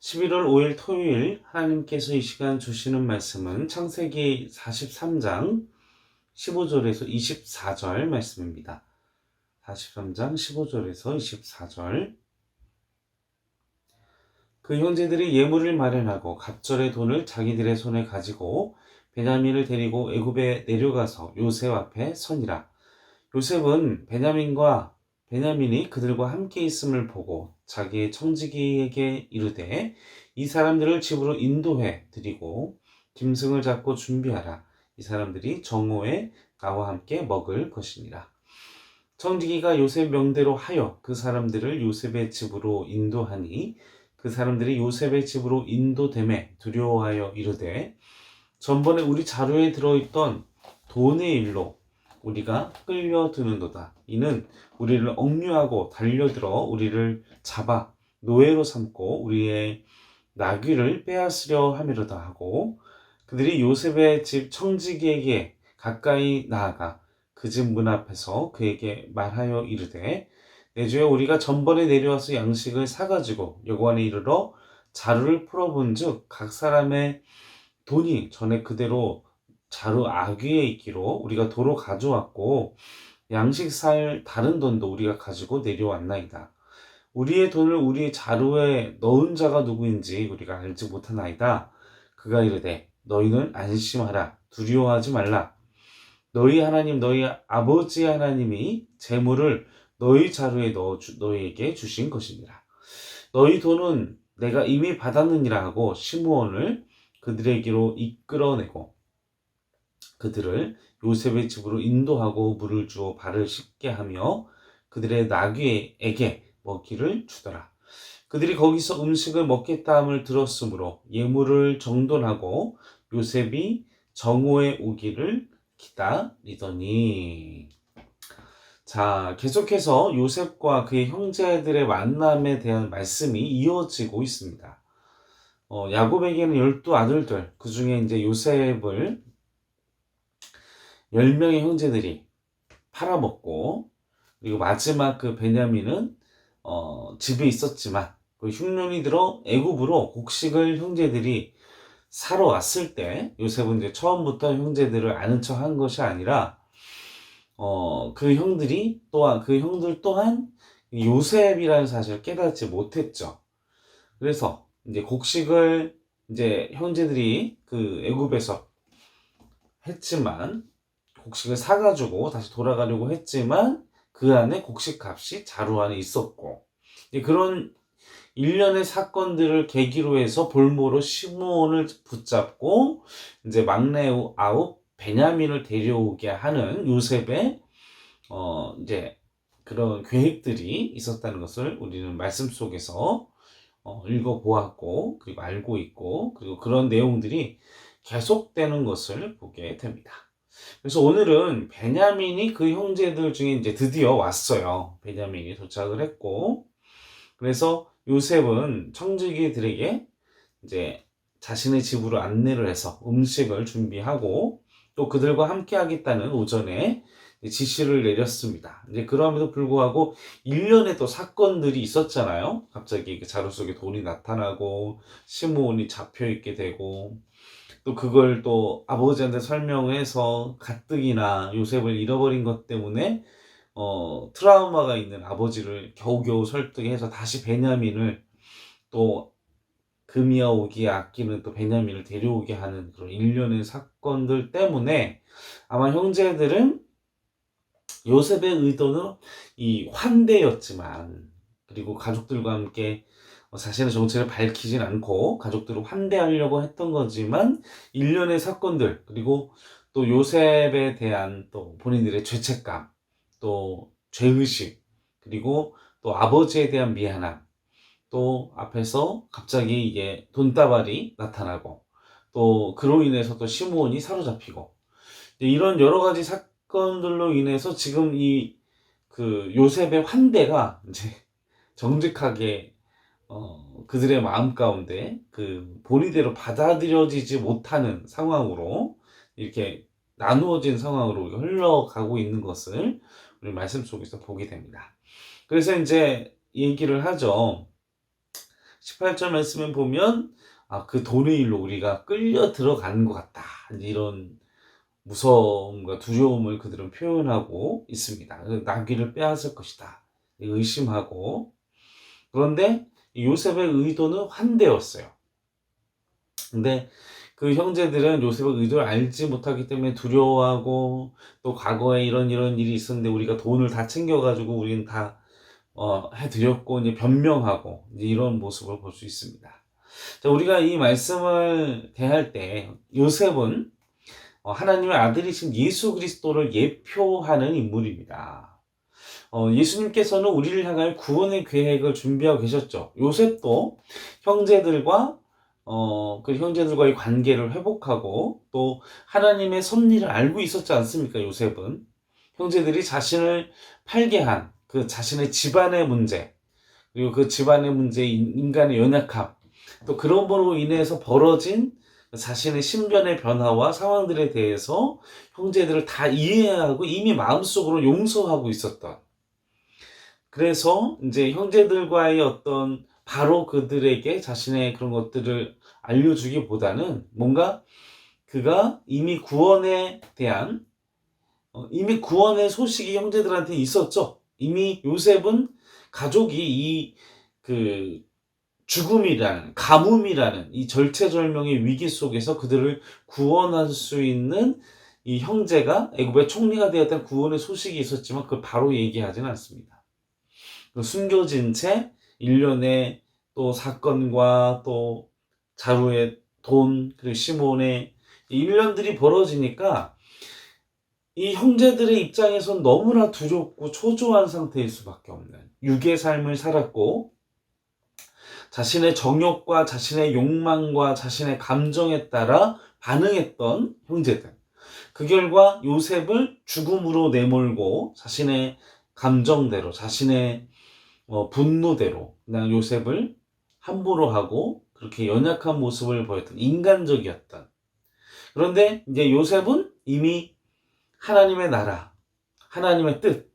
11월 5일 토요일 하나님께서 이 시간 주시는 말씀은 창세기 43장 15절에서 24절 말씀입니다. 43장 15절에서 24절. 그 형제들이 예물을 마련하고 갑절의 돈을 자기들의 손에 가지고 베냐민을 데리고 애굽에 내려가서 요셉 앞에 서니라. 요셉은 베냐민이 그들과 함께 있음을 보고 자기의 청지기에게 이르되 이 사람들을 집으로 인도해 드리고 짐승을 잡고 준비하라. 이 사람들이 정오에 나와 함께 먹을 것이니라. 청지기가 요셉 명대로 하여 그 사람들을 요셉의 집으로 인도하니 그 사람들이 요셉의 집으로 인도됨에 두려워하여 이르되 전번에 우리 자루에 들어있던 돈의 일로 우리가 끌려드는도다. 이는 우리를 억류하고 달려들어 우리를 잡아 노예로 삼고 우리의 나귀를 빼앗으려 함이로다 하고 그들이 요셉의 집 청지기에게 가까이 나아가 그 집 문 앞에서 그에게 말하여 이르되 내 주에 우리가 전번에 내려와서 양식을 사가지고 여관에 이르러 자루를 풀어본즉 각 사람의 돈이 전에 그대로 자루 아귀에 있기로 우리가 도로 가져왔고 양식 살 다른 돈도 우리가 가지고 내려왔나이다. 우리의 돈을 우리의 자루에 넣은 자가 누구인지 우리가 알지 못하나이다. 그가 이르되 너희는 안심하라. 두려워하지 말라. 너희 하나님 너희 아버지 하나님이 재물을 너희 자루에 넣어 너희에게 주신 것이니라. 너희 돈은 내가 이미 받았느니라 하고 시므온을 그들에게로 이끌어내고 그들을 요셉의 집으로 인도하고 물을 주어 발을 씻게 하며 그들의 나귀에게 먹이를 주더라. 그들이 거기서 음식을 먹겠다 함을 들었으므로 예물을 정돈하고 요셉이 정오에 오기를 기다리더니. 자, 계속해서 요셉과 그의 형제들의 만남에 대한 말씀이 이어지고 있습니다. 야곱에게는 12아들들, 그 중에 이제 요셉을 10명의 형제들이 팔아먹고, 그리고 마지막 그 베냐민은 집에 있었지만 그 흉년이 들어 애굽으로 곡식을 형제들이 사러 왔을 때 요셉은 이제 처음부터 형제들을 아는 척 한 것이 아니라 그 형들 또한 요셉이라는 사실을 깨닫지 못했죠. 그래서 이제 곡식을 이제 형제들이 그 애굽에서 했지만 곡식을 사가지고 다시 돌아가려고 했지만 그 안에 곡식 값이 자루 안에 있었고 그런 일련의 사건들을 계기로 해서 볼모로 시므온을 붙잡고 이제 막내 아우 베냐민을 데려오게 하는 요셉의 이제 그런 계획들이 있었다는 것을 우리는 말씀 속에서 읽어보았고 그리고 알고 있고 그리고 그런 내용들이 계속되는 것을 보게 됩니다. 그래서 오늘은 베냐민이 그 형제들 중에 이제 드디어 왔어요. 베냐민이 도착을 했고 그래서 요셉은 청지기들에게 이제 자신의 집으로 안내를 해서 음식을 준비하고 또 그들과 함께 하겠다는 오전에 지시를 내렸습니다. 이제 그럼에도 불구하고 1년에 또 사건들이 있었잖아요. 갑자기 그 자루 속에 돈이 나타나고 시므온이 잡혀 있게 되고 또 그걸 또 아버지한테 설명해서 가뜩이나 요셉을 잃어버린 것 때문에 트라우마가 있는 아버지를 겨우겨우 설득해서 다시 베냐민을 또 금이야 오기에 아끼는 또 베냐민을 데려오게 하는 그런 일련의 사건들 때문에 아마 형제들은 요셉의 의도는 이 환대였지만 그리고 가족들과 함께 자신의 정체를 밝히진 않고 가족들을 환대하려고 했던 거지만 일련의 사건들 그리고 또 요셉에 대한 또 본인들의 죄책감 또 죄의식 그리고 또 아버지에 대한 미안함 또 앞에서 갑자기 이게 돈다발이 나타나고 또 그로 인해서 또 시므온이 사로잡히고 이런 여러 가지 사건들로 인해서 지금 이 그 요셉의 환대가 이제 정직하게 그들의 마음 가운데 그 본의대로 받아들여지지 못하는 상황으로 이렇게 나누어진 상황으로 흘러가고 있는 것을 우리 말씀 속에서 보게 됩니다. 그래서 이제 얘기를 하죠. 18절 말씀에 보면 그 돈의 일로 우리가 끌려 들어가는 것 같다. 이런 무서움과 두려움을 그들은 표현하고 있습니다. 나귀를 빼앗을 것이다. 의심하고. 그런데 요셉의 의도는 환대였어요. 근데 그 형제들은 요셉의 의도를 알지 못하기 때문에 두려워하고, 또 과거에 이런 일이 있었는데 우리가 돈을 다 챙겨가지고 우리는 다 해드렸고, 이제 변명하고, 이제 이런 모습을 볼 수 있습니다. 자, 우리가 이 말씀을 대할 때 요셉은 하나님의 아들이신 예수 그리스도를 예표하는 인물입니다. 예수님께서는 우리를 향하여 구원의 계획을 준비하고 계셨죠. 요셉도 형제들과 그 형제들과의 관계를 회복하고 또 하나님의 섭리를 알고 있었지 않습니까? 요셉은 형제들이 자신을 팔게 한 그 자신의 집안의 문제, 그리고 그 집안의 문제, 인간의 연약함, 또 그런 거로 인해서 벌어진 자신의 신변의 변화와 상황들에 대해서 형제들을 다 이해하고 이미 마음속으로 용서하고 있었던, 그래서 이제 형제들과의 어떤 바로 그들에게 자신의 그런 것들을 알려주기보다는 뭔가 그가 이미 구원에 대한 이미 구원의 소식이 형제들한테 있었죠. 이미 요셉은 가족이 그 죽음이라는, 가뭄이라는 이 절체절명의 위기 속에서 그들을 구원할 수 있는 이 형제가 애굽의 총리가 되었다는 구원의 소식이 있었지만 그걸 바로 얘기하지는 않습니다. 숨겨진 채 일련의 또 사건과 또 자루의 돈, 그리고 시몬의 일련들이 벌어지니까 이 형제들의 입장에선 너무나 두렵고 초조한 상태일 수밖에 없는, 육의 삶을 살았고 자신의 정욕과 자신의 욕망과 자신의 감정에 따라 반응했던 형제들. 그 결과 요셉을 죽음으로 내몰고 자신의 감정대로, 자신의 분노대로 그냥 요셉을 함부로 하고 그렇게 연약한 모습을 보였던, 인간적이었던. 그런데 이제 요셉은 이미 하나님의 나라, 하나님의 뜻,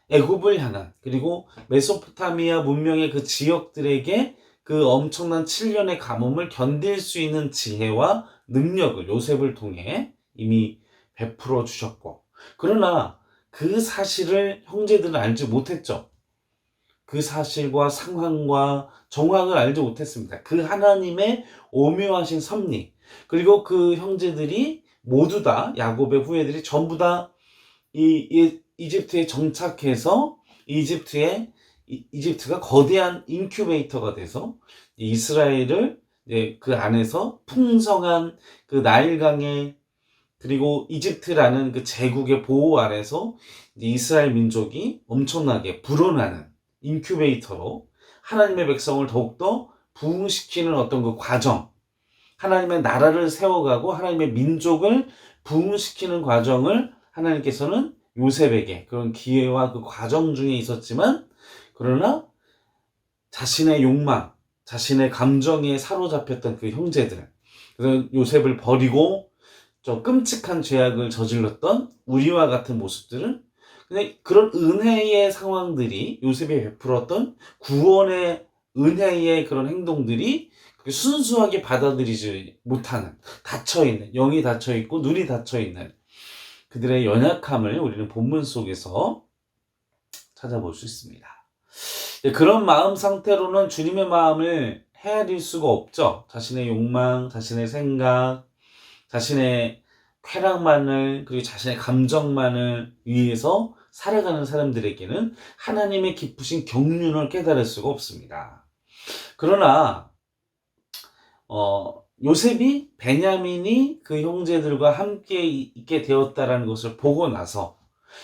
애굽을 향한, 그리고 메소포타미아 문명의 그 지역들에게 그 엄청난 7년의 가뭄을 견딜 수 있는 지혜와 능력을 요셉을 통해 이미 베풀어 주셨고, 그러나 그 사실을 형제들은 알지 못했죠. 그 사실과 상황과 정황을 알지 못했습니다. 그 하나님의 오묘하신 섭리, 그리고 그 형제들이 모두 다, 야곱의 후예들이 전부 다 이집트에 정착해서 이집트가 거대한 인큐베이터가 돼서 이스라엘을 그 안에서 풍성한 그 나일강의, 그리고 이집트라는 그 제국의 보호 아래서 이스라엘 민족이 엄청나게 불어나는 인큐베이터로 하나님의 백성을 더욱더 부흥시키는 어떤 그 과정, 하나님의 나라를 세워가고 하나님의 민족을 부흥시키는 과정을 하나님께서는 요셉에게 그런 기회와 그 과정 중에 있었지만, 그러나 자신의 욕망, 자신의 감정에 사로잡혔던 그 형제들, 그래서 요셉을 버리고 저 끔찍한 죄악을 저질렀던 우리와 같은 모습들은 그냥 그런 은혜의 상황들이, 요셉이 베풀었던 구원의 은혜의 그런 행동들이 순수하게 받아들이지 못하는, 닫혀있는, 영이 닫혀있고 눈이 닫혀있는 그들의 연약함을 우리는 본문 속에서 찾아볼 수 있습니다. 그런 마음 상태로는 주님의 마음을 헤아릴 수가 없죠. 자신의 욕망, 자신의 생각, 자신의 쾌락만을, 그리고 자신의 감정만을 위해서 살아가는 사람들에게는 하나님의 깊으신 경륜을 깨달을 수가 없습니다. 그러나 요셉이, 베냐민이 그 형제들과 함께 있게 되었다라는 것을 보고 나서,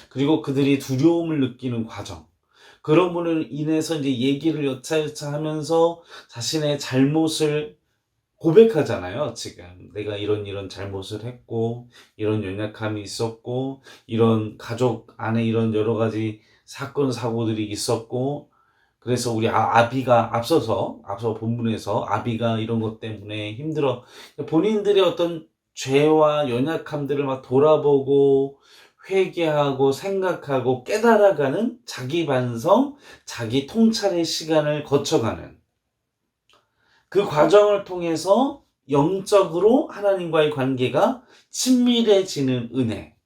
그리고 그들이 두려움을 느끼는 과정, 그런 분으로 인해서 이제 얘기를 여차여차 하면서 자신의 잘못을 고백하잖아요. 지금 내가 이런 잘못을 했고, 이런 연약함이 있었고, 이런 가족 안에 이런 여러 가지 사건 사고들이 있었고, 그래서 우리 아비가 앞서 본문에서 아비가 이런 것 때문에 힘들어, 본인들의 어떤 죄와 연약함들을 막 돌아보고 회개하고 생각하고 깨달아가는 자기 반성, 자기 통찰의 시간을 거쳐가는, 그 과정을 통해서 영적으로 하나님과의 관계가 친밀해지는 은혜.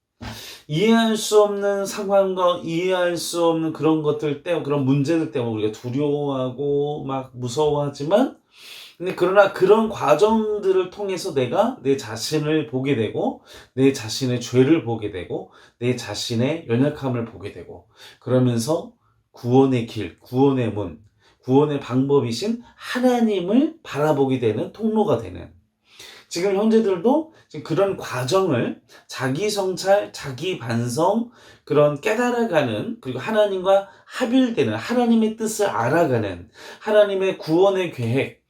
이해할 수 없는 상황과 이해할 수 없는 그런 것들 때문에, 그런 문제들 때문에 우리가 두려워하고 막 무서워하지만, 근데 그러나 그런 과정들을 통해서 내가 내 자신을 보게 되고, 내 자신의 죄를 보게 되고, 내 자신의 연약함을 보게 되고, 그러면서 구원의 길, 구원의 문, 구원의 방법이신 하나님을 바라보게 되는 통로가 되는, 지금 형제들도 지금 그런 과정을 자기 성찰, 자기 반성, 그런 깨달아가는, 그리고 하나님과 합일되는, 하나님의 뜻을 알아가는, 하나님의 구원의 계획,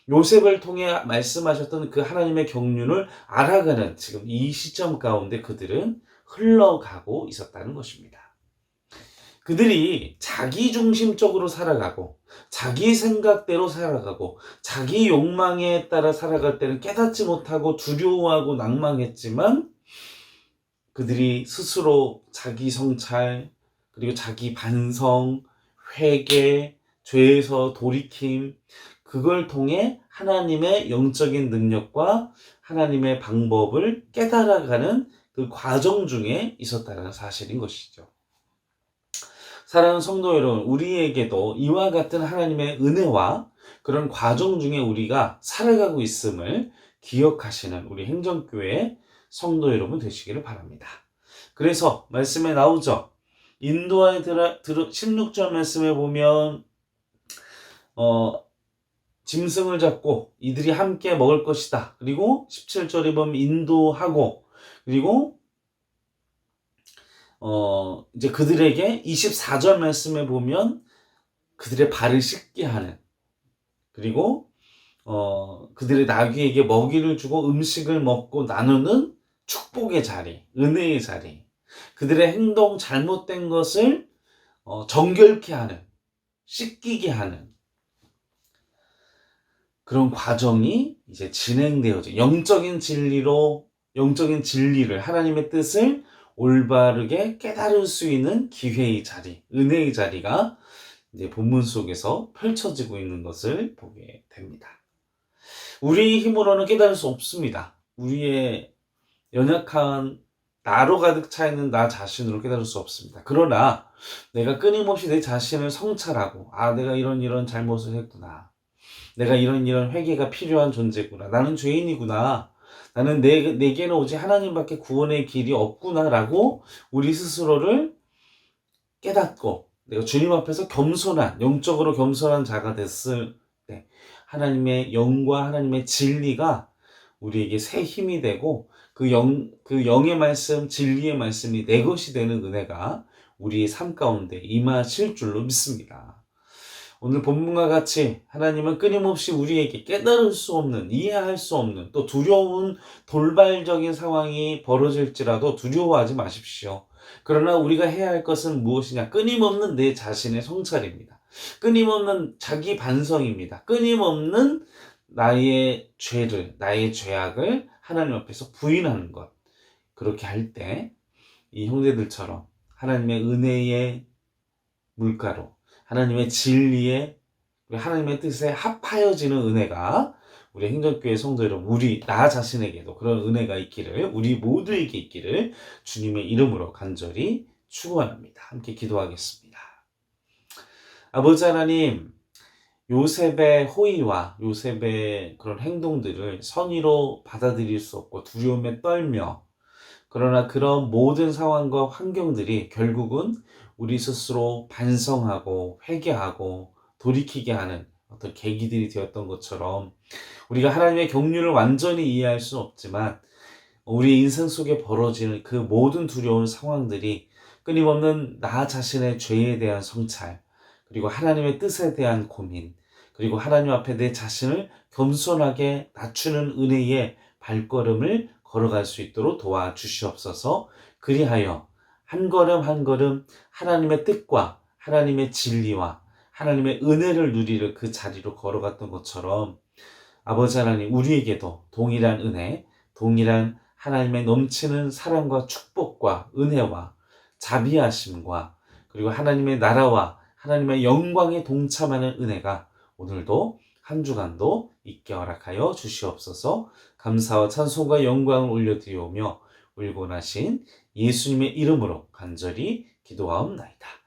요셉을 통해 말씀하셨던 그 하나님의 경륜을 알아가는 지금 이 시점 가운데 그들은 흘러가고 있었다는 것입니다. 그들이 자기 중심적으로 살아가고 자기 생각대로 살아가고 자기 욕망에 따라 살아갈 때는 깨닫지 못하고 두려워하고 낭망했지만, 그들이 스스로 자기 성찰, 그리고 자기 반성, 회개, 죄에서 돌이킴, 그걸 통해 하나님의 영적인 능력과 하나님의 방법을 깨달아가는 그 과정 중에 있었다는 사실인 것이죠. 사랑하는 성도 여러분, 우리에게도 이와 같은 하나님의 은혜와 그런 과정 중에 우리가 살아가고 있음을 기억하시는 우리 행정교회 성도 여러분 되시기를 바랍니다. 그래서 말씀에 나오죠. 인도하여 16절 말씀에 보면 짐승을 잡고 이들이 함께 먹을 것이다. 그리고 17절에 보면 인도하고, 그리고 이제 그들에게 24절 말씀에 보면 그들의 발을 씻게 하는, 그리고 그들의 나귀에게 먹이를 주고 음식을 먹고 나누는 축복의 자리, 은혜의 자리, 그들의 행동 잘못된 것을 정결케 하는, 씻기게 하는 그런 과정이 이제 진행되어져, 영적인 진리를, 하나님의 뜻을 올바르게 깨달을 수 있는 기회의 자리, 은혜의 자리가 이제 본문 속에서 펼쳐지고 있는 것을 보게 됩니다. 우리 힘으로는 깨달을 수 없습니다. 우리의 연약한 나로 가득 차 있는 나 자신으로 깨달을 수 없습니다. 그러나 내가 끊임없이 내 자신을 성찰하고, 내가 이런 잘못을 했구나. 내가 이런 회개가 필요한 존재구나. 나는 죄인이구나. 나는 내게는 오직 하나님밖에 구원의 길이 없구나라고 우리 스스로를 깨닫고 내가 주님 앞에서 영적으로 겸손한 자가 됐을 때 하나님의 영과 하나님의 진리가 우리에게 새 힘이 되고 그 영의 말씀, 진리의 말씀이 내 것이 되는 은혜가 우리의 삶 가운데 임하실 줄로 믿습니다. 오늘 본문과 같이 하나님은 끊임없이 우리에게 깨달을 수 없는, 이해할 수 없는, 또 두려운 돌발적인 상황이 벌어질지라도 두려워하지 마십시오. 그러나 우리가 해야 할 것은 무엇이냐? 끊임없는 내 자신의 성찰입니다. 끊임없는 자기 반성입니다. 끊임없는 나의 죄를, 나의 죄악을 하나님 앞에서 부인하는 것. 그렇게 할 때 이 형제들처럼 하나님의 은혜의 물가로, 하나님의 진리에, 하나님의 뜻에 합하여지는 은혜가 우리 행정교회 성도 여러분, 나 자신에게도 그런 은혜가 있기를, 우리 모두에게 있기를 주님의 이름으로 간절히 축원합니다. 함께 기도하겠습니다. 아버지 하나님, 요셉의 호의와 요셉의 그런 행동들을 선의로 받아들일 수 없고 두려움에 떨며, 그러나 그런 모든 상황과 환경들이 결국은 우리 스스로 반성하고 회개하고 돌이키게 하는 어떤 계기들이 되었던 것처럼, 우리가 하나님의 경륜을 완전히 이해할 수는 없지만 우리 인생 속에 벌어지는 그 모든 두려운 상황들이 끊임없는 나 자신의 죄에 대한 성찰, 그리고 하나님의 뜻에 대한 고민, 그리고 하나님 앞에 내 자신을 겸손하게 낮추는 은혜의 발걸음을 걸어갈 수 있도록 도와주시옵소서. 그리하여 한 걸음 한 걸음 하나님의 뜻과 하나님의 진리와 하나님의 은혜를 누리를 그 자리로 걸어갔던 것처럼, 아버지 하나님, 우리에게도 동일한 은혜, 동일한 하나님의 넘치는 사랑과 축복과 은혜와 자비하심과, 그리고 하나님의 나라와 하나님의 영광에 동참하는 은혜가 오늘도 한 주간도 있게 허락하여 주시옵소서. 감사와 찬송과 영광을 올려드리오며 울고 나신 예수님의 이름으로 간절히 기도하옵나이다.